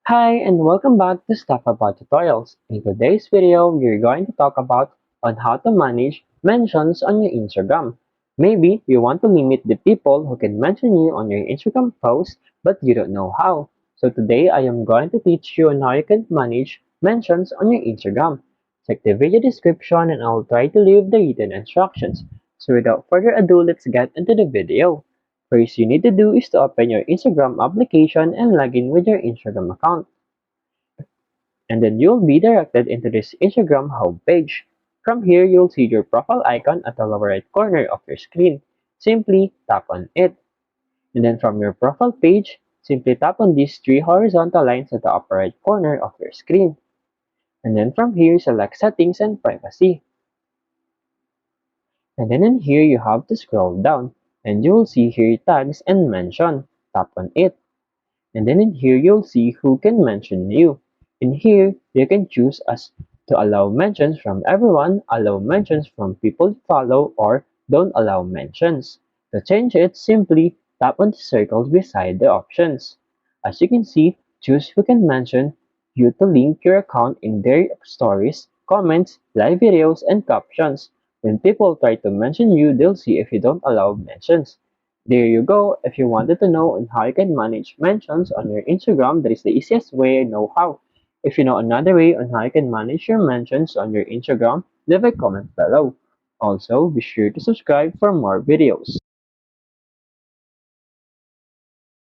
Hi and welcome back to Stuff About Tutorials. In today's video, we're going to talk about on how to manage mentions on your Instagram. Maybe you want to limit the people who can mention you on your Instagram post, but you don't know how. So today I am going to teach you on how you can manage mentions on your Instagram. Check the video description and I will try to leave the written instructions. So without further ado, let's get into the video. First you need to do is to open your Instagram application and log in with your Instagram account. And then you'll be directed into this Instagram homepage. From here, you'll see your profile icon at the lower right corner of your screen. Simply tap on it. And then from your profile page, simply tap on these three horizontal lines at the upper right corner of your screen. And then from here, select Settings and Privacy. And then in here, you have to scroll down. And you will see here Tags and Mention. Tap on it. And then in here, you'll see who can mention you. In here, you can choose as to allow mentions from everyone, allow mentions from people you follow, or don't allow mentions. To change it, simply tap on the circles beside the options. As you can see, choose who can mention you to link your account in their stories, comments, live videos, and captions. When people try to mention you, they'll see if you don't allow mentions. There you go. If you wanted to know on how you can manage mentions on your Instagram, that is the easiest way I know how. If you know another way on how you can manage your mentions on your Instagram, leave a comment below. Also, be sure to subscribe for more videos.